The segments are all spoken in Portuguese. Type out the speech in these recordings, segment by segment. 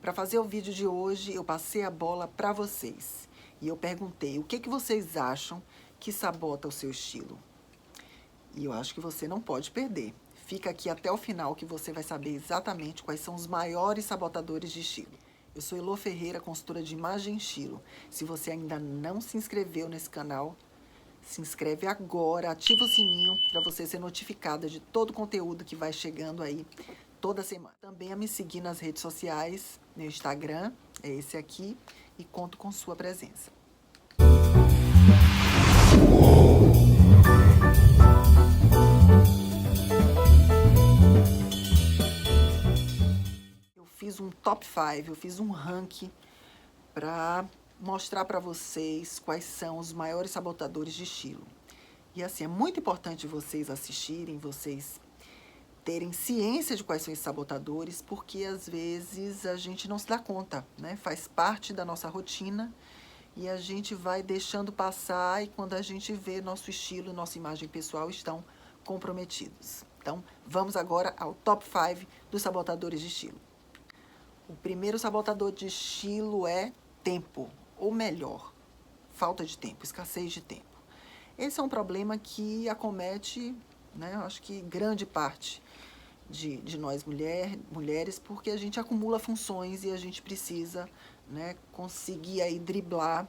Para fazer o vídeo de hoje, eu passei a bola para vocês. E eu perguntei, o que vocês acham que sabota o seu estilo? E eu acho que você não pode perder. Fica aqui até o final que você vai saber exatamente quais são os maiores sabotadores de estilo. Eu sou Elô Ferreira, consultora de imagem e estilo. Se você ainda não se inscreveu nesse canal, se inscreve agora, ativa o sininho para você ser notificada de todo o conteúdo que vai chegando aí toda semana. Também a me seguir nas redes sociais, meu Instagram é esse aqui, e conto com sua presença. Eu fiz um top 5, eu fiz um ranking para mostrar para vocês quais são os maiores sabotadores de estilo. E assim, é muito importante vocês assistirem, vocês terem ciência de quais são esses sabotadores, porque às vezes a gente não se dá conta, né? Faz parte da nossa rotina e a gente vai deixando passar, e quando a gente vê, nosso estilo e nossa imagem pessoal estão comprometidos. Então, vamos agora ao top 5 dos sabotadores de estilo. O primeiro sabotador de estilo é tempo, ou melhor, falta de tempo, escassez de tempo. Esse é um problema que acomete, né, eu acho que grande parte de nós mulheres, porque a gente acumula funções e a gente precisa, né, conseguir aí driblar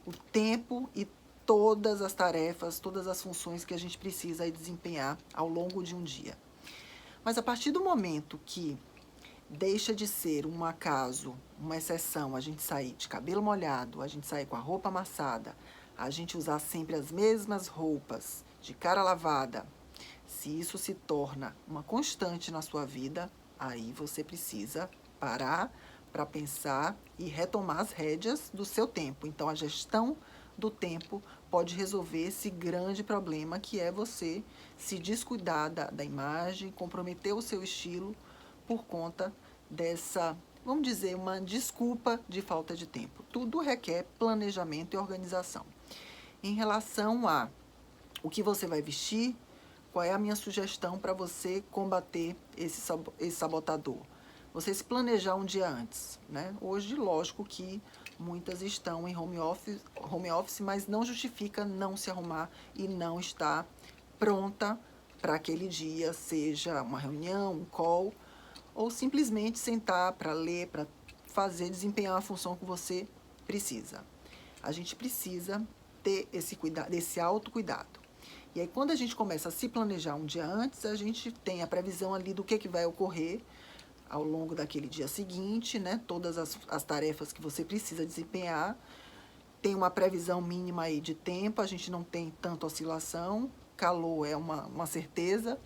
o tempo e todas as tarefas, todas as funções que a gente precisa aí desempenhar ao longo de um dia. Mas a partir do momento que deixa de ser um acaso, uma exceção, a gente sair de cabelo molhado, a gente sair com a roupa amassada, a gente usar sempre as mesmas roupas, de cara lavada, se isso se torna uma constante na sua vida, aí você precisa parar para pensar e retomar as rédeas do seu tempo. Então, a gestão do tempo pode resolver esse grande problema, que é você se descuidar da imagem, comprometer o seu estilo por conta dessa, vamos dizer, uma desculpa de falta de tempo. Tudo requer planejamento e organização. Em relação a o que você vai vestir, qual é a minha sugestão para você combater esse sabotador? Você se planejar um dia antes, né? Hoje, lógico que muitas estão em home office, mas não justifica não se arrumar e não estar pronta para aquele dia, seja uma reunião, um call, ou simplesmente sentar para ler, para fazer, desempenhar a função que você precisa. A gente precisa ter esse cuidado, esse autocuidado. E aí, quando a gente começa a se planejar um dia antes, a gente tem a previsão ali do que vai ocorrer ao longo daquele dia seguinte, né? Todas as tarefas que você precisa desempenhar. Tem uma previsão mínima aí de tempo, a gente não tem tanta oscilação, calor é uma certeza.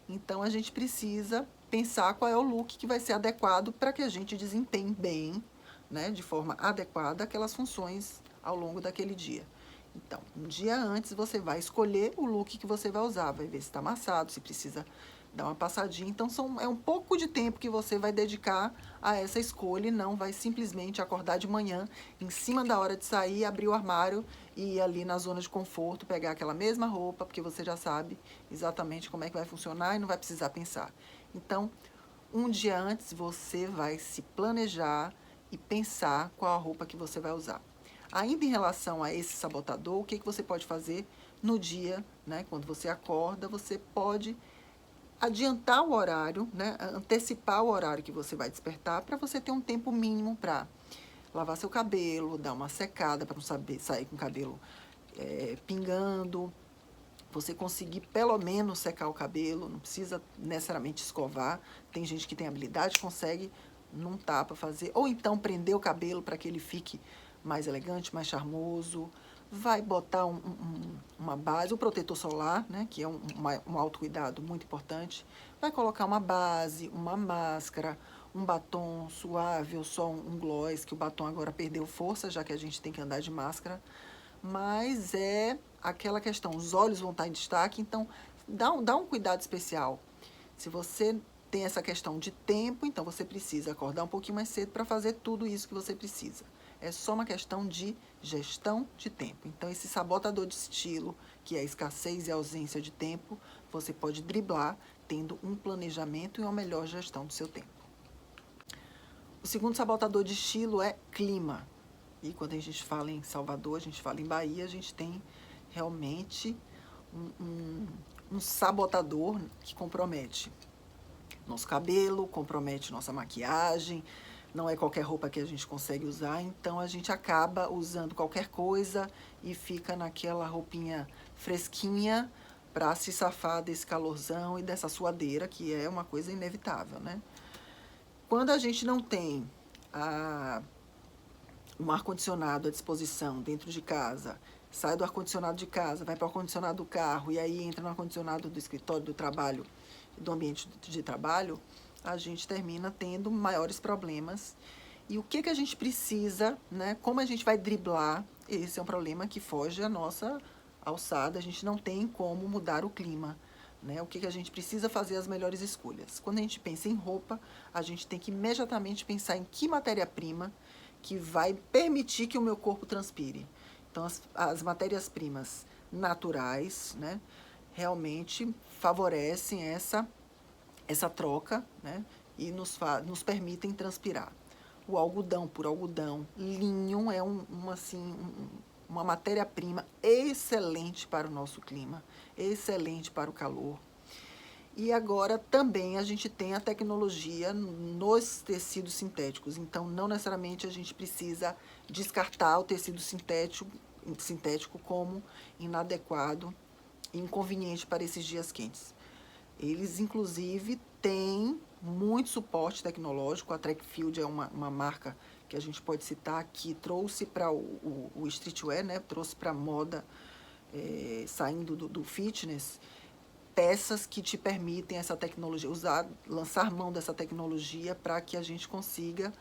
Então, a gente precisa pensar qual é o look que vai ser adequado para que a gente desempenhe bem, né? De forma adequada, aquelas funções ao longo daquele dia. Então, um dia antes você vai escolher o look que você vai usar, vai ver se está amassado, se precisa dar uma passadinha. Então, é um pouco de tempo que você vai dedicar a essa escolha e não vai simplesmente acordar de manhã, em cima da hora de sair, abrir o armário e ir ali na zona de conforto, pegar aquela mesma roupa, porque você já sabe exatamente como é que vai funcionar e não vai precisar pensar. Então, um dia antes você vai se planejar e pensar qual a roupa que você vai usar. Ainda em relação a esse sabotador, o que você pode fazer no dia, né? Quando você acorda, você pode adiantar o horário, né? Antecipar o horário que você vai despertar, para você ter um tempo mínimo para lavar seu cabelo, dar uma secada para não sair com o cabelo pingando. Você conseguir pelo menos secar o cabelo, não precisa necessariamente escovar. Tem gente que tem habilidade, consegue, não tá para fazer. Ou então prender o cabelo para que ele fique mais elegante, mais charmoso. Vai botar uma base, o protetor solar, né, que é um autocuidado muito importante. Vai colocar uma base, uma máscara, um batom suave ou só um gloss, que o batom agora perdeu força, já que a gente tem que andar de máscara. Mas é aquela questão, os olhos vão estar em destaque, então dá um cuidado especial. Se você tem essa questão de tempo, então você precisa acordar um pouquinho mais cedo para fazer tudo isso que você precisa. É só uma questão de gestão de tempo. Então, esse sabotador de estilo, que é a escassez e a ausência de tempo, você pode driblar tendo um planejamento e uma melhor gestão do seu tempo. O segundo sabotador de estilo é clima. E quando a gente fala em Salvador, a gente fala em Bahia, a gente tem realmente um sabotador que compromete nosso cabelo, compromete nossa maquiagem, não é qualquer roupa que a gente consegue usar, então a gente acaba usando qualquer coisa e fica naquela roupinha fresquinha para se safar desse calorzão e dessa suadeira, que é uma coisa inevitável, né? Quando a gente não tem um ar-condicionado à disposição dentro de casa, sai do ar-condicionado de casa, vai para o ar-condicionado do carro e aí entra no ar-condicionado do escritório, do trabalho, do ambiente de trabalho, a gente termina tendo maiores problemas. E o que a gente precisa, né? Como a gente vai driblar? Esse é um problema que foge à nossa alçada, a gente não tem como mudar o clima. Né? O que a gente precisa fazer as melhores escolhas. Quando a gente pensa em roupa, a gente tem que imediatamente pensar em que matéria-prima que vai permitir que o meu corpo transpire. Então, as matérias-primas naturais, né, realmente favorecem essa troca, né, e nos permitem transpirar. O algodão por algodão, linho é uma matéria-prima excelente para o nosso clima, excelente para o calor. E agora também a gente tem a tecnologia nos tecidos sintéticos, então não necessariamente a gente precisa descartar o tecido sintético como inadequado e inconveniente para esses dias quentes. Eles, inclusive, têm muito suporte tecnológico. A Trackfield é uma marca que a gente pode citar, que trouxe para o streetwear, né? Trouxe para a moda, saindo do fitness, peças que te permitem essa tecnologia, lançar mão dessa tecnologia para que a gente consiga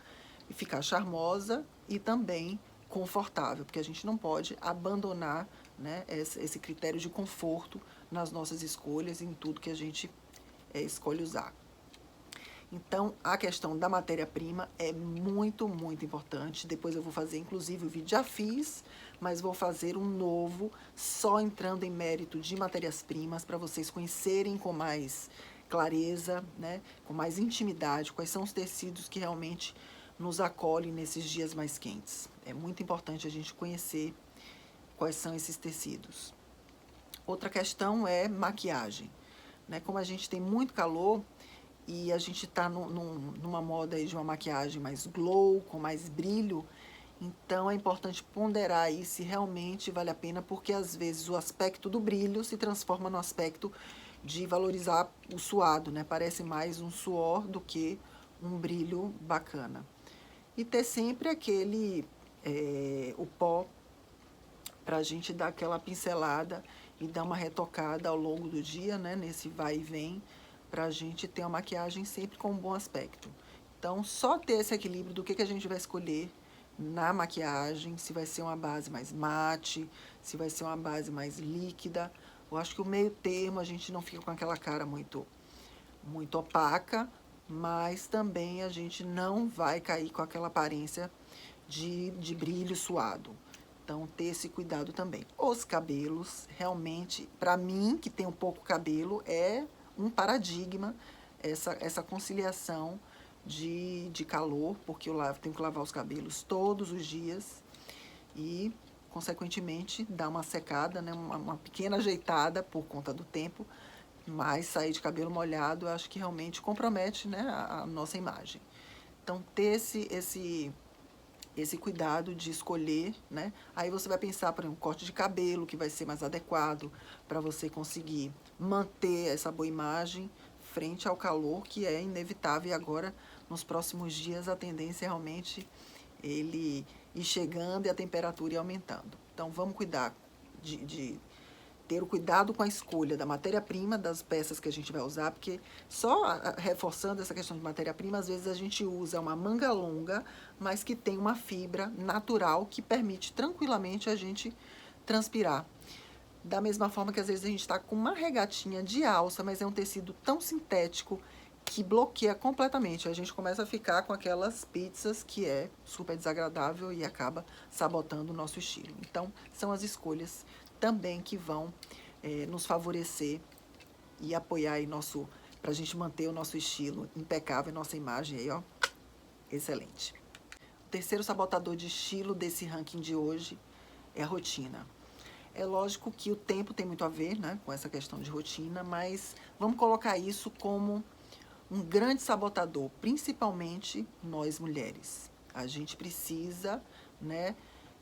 ficar charmosa e também confortável, porque a gente não pode abandonar, né, esse critério de conforto nas nossas escolhas, em tudo que a gente escolhe usar. Então, a questão da matéria-prima é muito, muito importante. Depois eu vou fazer, inclusive, o vídeo já fiz, mas vou fazer um novo, só entrando em mérito de matérias-primas, para vocês conhecerem com mais clareza, né, com mais intimidade, quais são os tecidos que realmente nos acolhem nesses dias mais quentes. É muito importante a gente conhecer quais são esses tecidos. Outra questão é maquiagem. Né? Como a gente tem muito calor e a gente está numa moda aí de uma maquiagem mais glow, com mais brilho, então é importante ponderar aí se realmente vale a pena, porque às vezes o aspecto do brilho se transforma no aspecto de valorizar o suado, né? Parece mais um suor do que um brilho bacana. E ter sempre o pó, para a gente dar aquela pincelada e dar uma retocada ao longo do dia, né? Nesse vai e vem, para a gente ter uma maquiagem sempre com um bom aspecto. Então, só ter esse equilíbrio do que a gente vai escolher na maquiagem, se vai ser uma base mais mate, se vai ser uma base mais líquida. Eu acho que o meio termo, a gente não fica com aquela cara muito opaca, mas também a gente não vai cair com aquela aparência de brilho suado. Então, ter esse cuidado também. Os cabelos, realmente, para mim, que tem um pouco cabelo, é um paradigma essa conciliação de calor, porque eu tenho que lavar os cabelos todos os dias e, consequentemente, dar uma secada, né, uma pequena ajeitada por conta do tempo, mas sair de cabelo molhado, eu acho que realmente compromete, né, a nossa imagem. Então, ter esse cuidado de escolher, né? Aí você vai pensar, por exemplo, um corte de cabelo que vai ser mais adequado para você conseguir manter essa boa imagem frente ao calor que é inevitável. E agora, nos próximos dias, a tendência é realmente ele ir chegando e a temperatura ir aumentando. Então, vamos cuidar de ter o cuidado com a escolha da matéria-prima, das peças que a gente vai usar, porque só reforçando essa questão de matéria-prima, às vezes a gente usa uma manga longa, mas que tem uma fibra natural que permite tranquilamente a gente transpirar. Da mesma forma que às vezes a gente está com uma regatinha de alça, mas é um tecido tão sintético que bloqueia completamente. A gente começa a ficar com aquelas pizzas que é super desagradável e acaba sabotando o nosso estilo. Então, são as escolhas também que vão nos favorecer e apoiar aí para a gente manter o nosso estilo impecável, nossa imagem aí, ó, excelente. O terceiro sabotador de estilo desse ranking de hoje é a rotina. É lógico que o tempo tem muito a ver, né, com essa questão de rotina, mas vamos colocar isso como um grande sabotador, principalmente nós mulheres. A gente precisa, né,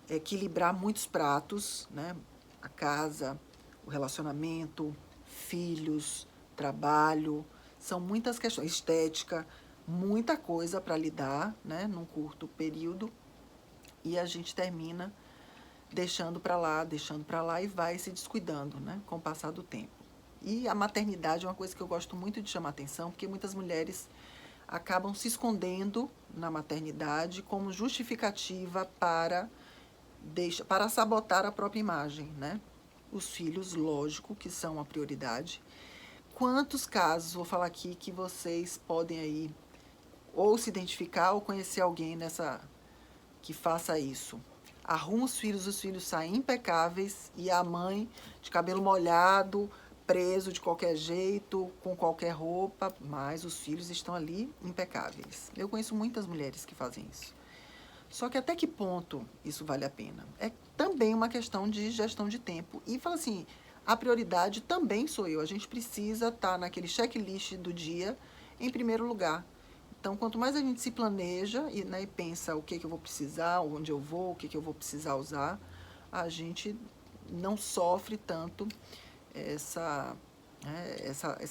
equilibrar muitos pratos, né, a casa, o relacionamento, filhos, trabalho, são muitas questões, estética, muita coisa para lidar, né, num curto período, e a gente termina deixando para lá e vai se descuidando, né, com o passar do tempo. E a maternidade é uma coisa que eu gosto muito de chamar atenção, porque muitas mulheres acabam se escondendo na maternidade como justificativa para sabotar a própria imagem, né? Os filhos, lógico, que são a prioridade. Quantos casos, vou falar aqui, que vocês podem aí ou se identificar ou conhecer alguém que faça isso. Arruma os filhos saem impecáveis e a mãe de cabelo molhado, preso de qualquer jeito, com qualquer roupa, mas os filhos estão ali impecáveis. Eu conheço muitas mulheres que fazem isso. Só que até que ponto isso vale a pena? É também uma questão de gestão de tempo. E fala assim, a prioridade também sou eu. A gente precisa estar naquele checklist do dia em primeiro lugar. Então, quanto mais a gente se planeja e, né, e pensa o que eu vou precisar, onde eu vou, o que eu vou precisar usar, a gente não sofre tanto essa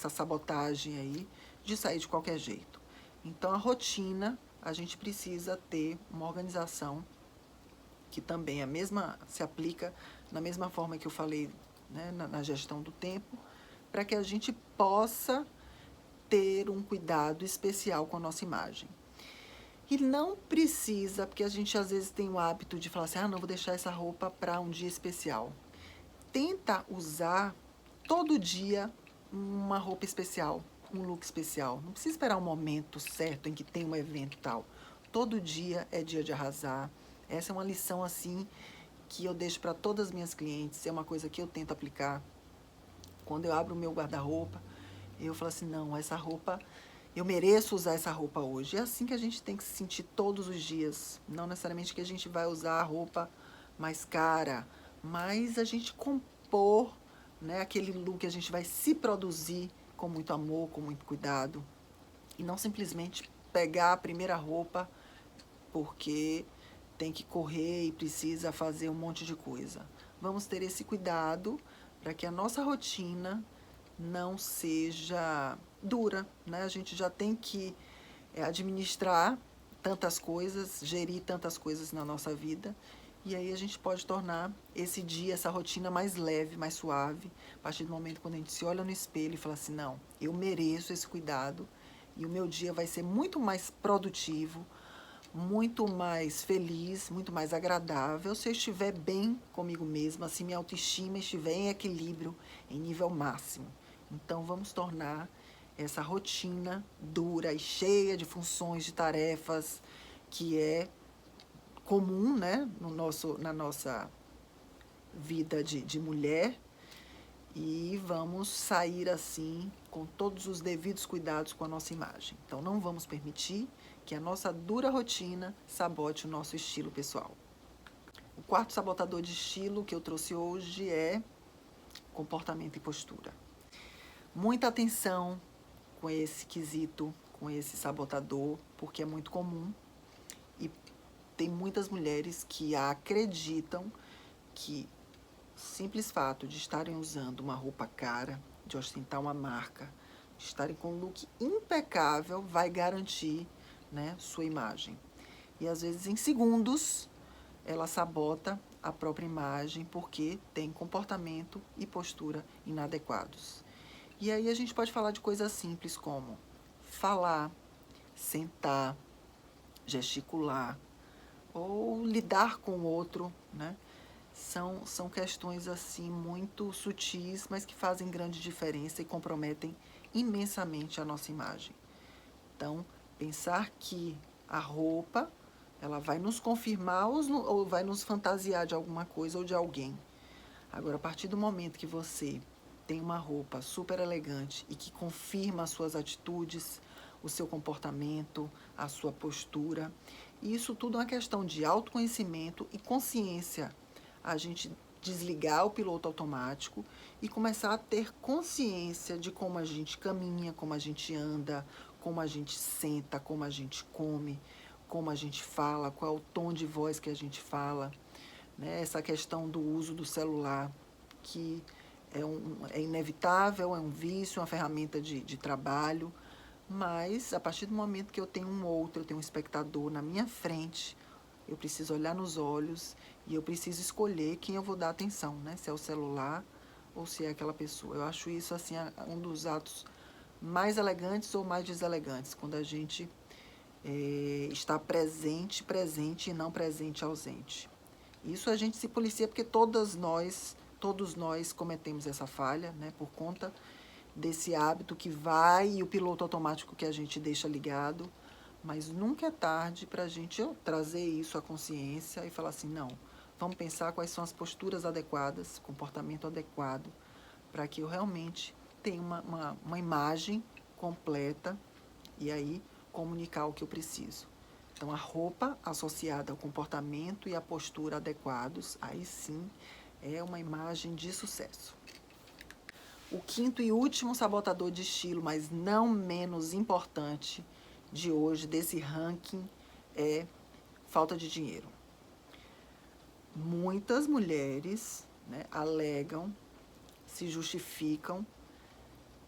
sabotagem aí de sair de qualquer jeito. Então, a rotina, a gente precisa ter uma organização que também se aplica na mesma forma que eu falei, né, na gestão do tempo, para que a gente possa ter um cuidado especial com a nossa imagem. E não precisa, porque a gente às vezes tem o hábito de falar assim, não, vou deixar essa roupa para um dia especial. Tenta usar todo dia uma roupa especial, um look especial. Não precisa esperar um momento certo em que tem um evento tal. Todo dia é dia de arrasar. Essa é uma lição assim que eu deixo para todas as minhas clientes, é uma coisa que eu tento aplicar. Quando eu abro o meu guarda-roupa, eu falo assim, não, essa roupa, eu mereço usar essa roupa hoje. É assim que a gente tem que se sentir todos os dias. Não necessariamente que a gente vai usar a roupa mais cara, mas a gente compor, né, aquele look que a gente vai se produzir com muito amor, com muito cuidado. E não simplesmente pegar a primeira roupa porque tem que correr e precisa fazer um monte de coisa. Vamos ter esse cuidado para que a nossa rotina não seja dura, né? A gente já tem que administrar tantas coisas, gerir tantas coisas na nossa vida, e aí a gente pode tornar esse dia, essa rotina mais leve, mais suave, a partir do momento quando a gente se olha no espelho e fala assim, não, eu mereço esse cuidado, e o meu dia vai ser muito mais produtivo, muito mais feliz, muito mais agradável se eu estiver bem comigo mesma, se minha autoestima estiver em equilíbrio, em nível máximo. Então, vamos tornar essa rotina dura e cheia de funções, de tarefas, que é comum, né, na nossa vida de mulher, e vamos sair assim com todos os devidos cuidados com a nossa imagem. Então, não vamos permitir que a nossa dura rotina sabote o nosso estilo pessoal. O quarto sabotador de estilo que eu trouxe hoje é comportamento e postura. Muita atenção com esse quesito, com esse sabotador, porque é muito comum e tem muitas mulheres que acreditam que o simples fato de estarem usando uma roupa cara, de ostentar uma marca, de estarem com um look impecável, vai garantir, né, sua imagem. E às vezes em segundos ela sabota a própria imagem porque tem comportamento e postura inadequados. E aí a gente pode falar de coisas simples como falar, sentar, gesticular ou lidar com o outro, né? São questões assim muito sutis, mas que fazem grande diferença e comprometem imensamente a nossa imagem. Então, pensar que a roupa, ela vai nos confirmar ou vai nos fantasiar de alguma coisa ou de alguém. Agora, a partir do momento que você tem uma roupa super elegante e que confirma as suas atitudes, o seu comportamento, a sua postura. E isso tudo é uma questão de autoconhecimento e consciência. A gente desligar o piloto automático e começar a ter consciência de como a gente caminha, como a gente anda, como a gente senta, como a gente come, como a gente fala, qual é o tom de voz que a gente fala, né? Essa questão do uso do celular, que é inevitável, é um vício, uma ferramenta de trabalho, mas a partir do momento que eu tenho um outro, eu tenho um espectador na minha frente, eu preciso olhar nos olhos e eu preciso escolher quem eu vou dar atenção, né? Se é o celular ou se é aquela pessoa. Eu acho isso assim um dos atos mais elegantes ou mais deselegantes, quando a gente está presente, presente e não presente, ausente. Isso a gente se policia porque todos nós cometemos essa falha, né? Por conta desse hábito que vai e o piloto automático que a gente deixa ligado, mas nunca é tarde para a gente trazer isso à consciência e falar assim, não, vamos pensar quais são as posturas adequadas, comportamento adequado, para que eu realmente tenha uma imagem completa e aí comunicar o que eu preciso. Então, a roupa associada ao comportamento e à postura adequados, aí sim é uma imagem de sucesso. O quinto e último sabotador de estilo, mas não menos importante de hoje, desse ranking, é falta de dinheiro. Muitas mulheres, né, alegam, se justificam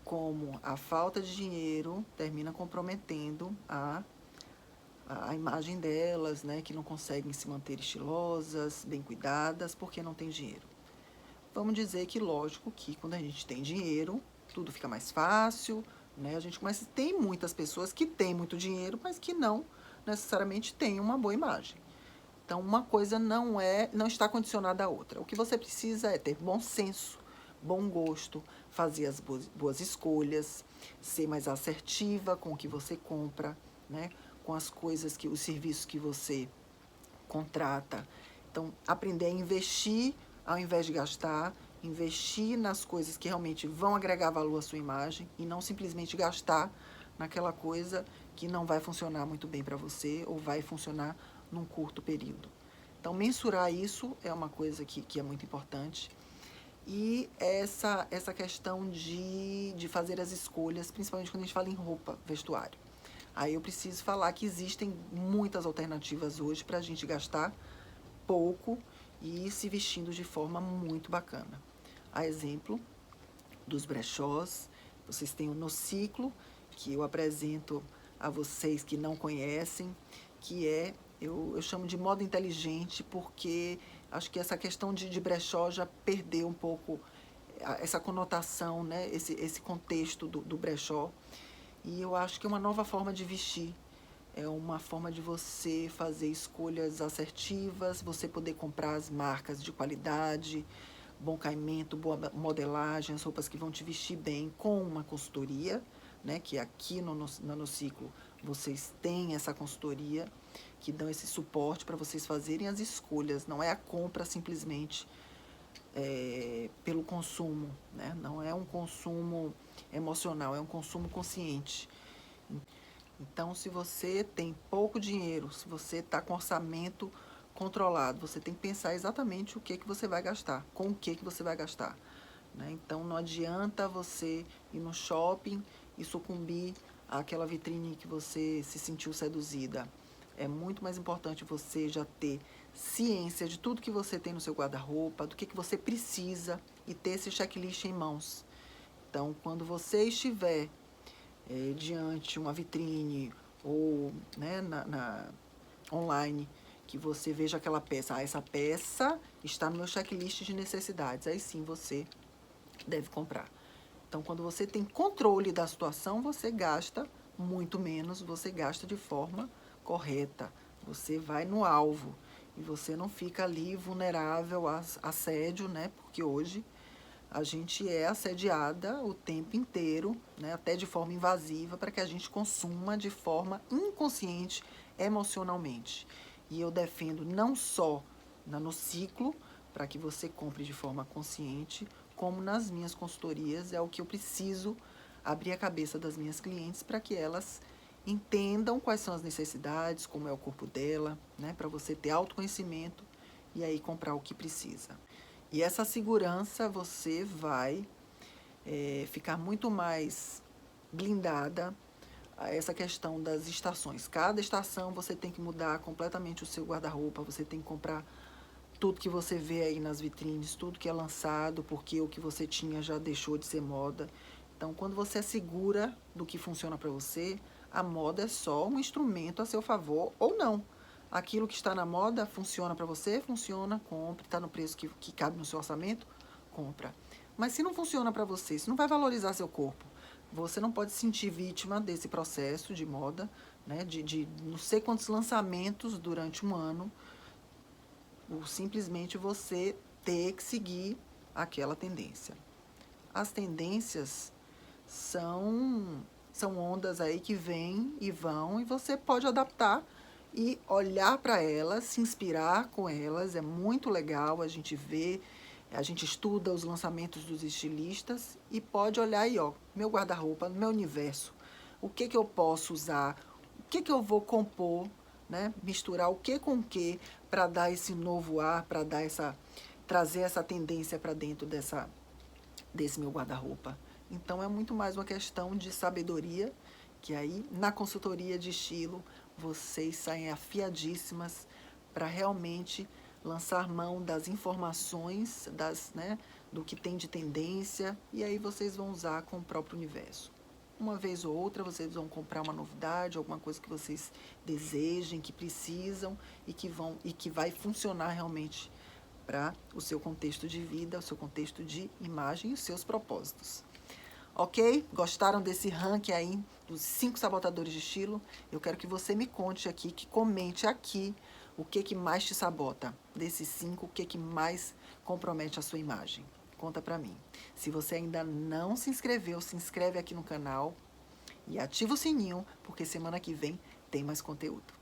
como a falta de dinheiro termina comprometendo a imagem delas, né, que não conseguem se manter estilosas, bem cuidadas, porque não tem dinheiro. Vamos dizer que, lógico, que quando a gente tem dinheiro, tudo fica mais fácil, né? A gente começa, tem muitas pessoas que têm muito dinheiro, mas que não necessariamente têm uma boa imagem. Então, uma coisa não está condicionada à outra. O que você precisa é ter bom senso, bom gosto, fazer as boas escolhas, ser mais assertiva com o que você compra, né? Com as coisas, os serviços que você contrata. Então, aprender a investir ao invés de gastar, investir nas coisas que realmente vão agregar valor à sua imagem e não simplesmente gastar naquela coisa que não vai funcionar muito bem para você ou vai funcionar num curto período. Então, mensurar isso é uma coisa que é muito importante. E essa questão de fazer as escolhas, principalmente quando a gente fala em roupa, vestuário. Aí eu preciso falar que existem muitas alternativas hoje para a gente gastar pouco e se vestindo de forma muito bacana. A exemplo dos brechós, vocês têm o No Ciclo, que eu apresento a vocês que não conhecem, que eu chamo de moda inteligente, porque acho que essa questão de brechó já perdeu um pouco essa conotação, né? Esse contexto do brechó. E eu acho que é uma nova forma de vestir. É uma forma de você fazer escolhas assertivas, você poder comprar as marcas de qualidade, bom caimento, boa modelagem, as roupas que vão te vestir bem com uma consultoria, né? Que aqui no Ciclo vocês têm essa consultoria que dão esse suporte para vocês fazerem as escolhas. Não é a compra simplesmente pelo consumo, né? Não é um consumo emocional, é um consumo consciente. Então, se você tem pouco dinheiro, se você está com orçamento controlado, você tem que pensar exatamente o que você vai gastar, com o que você vai gastar, né? Então, não adianta você ir no shopping e sucumbir àquela vitrine que você se sentiu seduzida. É muito mais importante você já ter ciência de tudo que você tem no seu guarda-roupa, do que você precisa e ter esse checklist em mãos. Então, quando você estiver diante uma vitrine ou, né, online, que você veja aquela peça, essa peça está no meu checklist de necessidades, aí sim você deve comprar. Então, quando você tem controle da situação, você gasta muito menos, você gasta de forma correta, você vai no alvo e você não fica ali vulnerável a assédio, né? Porque hoje a gente é assediada o tempo inteiro, né, até de forma invasiva, para que a gente consuma de forma inconsciente, emocionalmente. E eu defendo não só no Ciclo, para que você compre de forma consciente, como nas minhas consultorias, é o que eu preciso abrir a cabeça das minhas clientes para que elas entendam quais são as necessidades, como é o corpo dela, né? Para você ter autoconhecimento e aí comprar o que precisa. E essa segurança você vai ficar muito mais blindada a essa questão das estações. Cada estação você tem que mudar completamente o seu guarda-roupa, você tem que comprar tudo que você vê aí nas vitrines, tudo que é lançado, porque o que você tinha já deixou de ser moda. Então, quando você é segura do que funciona para você, a moda é só um instrumento a seu favor ou não. Aquilo que está na moda funciona para você, funciona, compre, está no preço que cabe no seu orçamento, compra. Mas se não funciona para você, se não vai valorizar seu corpo, você não pode se sentir vítima desse processo de moda, né, de não sei quantos lançamentos durante um ano, ou simplesmente você ter que seguir aquela tendência. As tendências são ondas aí que vêm e vão, e você pode adaptar e olhar para elas, se inspirar com elas. É muito legal a gente ver, a gente estuda os lançamentos dos estilistas e pode olhar aí, ó, meu guarda-roupa, meu universo, o que eu posso usar, o que eu vou compor, né? Misturar o que com o que para dar esse novo ar, para dar trazer essa tendência para dentro desse meu guarda-roupa. Então é muito mais uma questão de sabedoria, que aí na consultoria de estilo vocês saem afiadíssimas para realmente lançar mão das informações, né, do que tem de tendência, e aí vocês vão usar com o próprio universo. Uma vez ou outra vocês vão comprar uma novidade, alguma coisa que vocês desejem, que precisam e que vai funcionar realmente para o seu contexto de vida, o seu contexto de imagem e os seus propósitos. Ok? Gostaram desse ranking aí dos 5 sabotadores de estilo? Eu quero que você me conte aqui, que comente aqui o que mais te sabota. Desses 5, o que mais compromete a sua imagem? Conta pra mim. Se você ainda não se inscreveu, se inscreve aqui no canal e ativa o sininho, porque semana que vem tem mais conteúdo.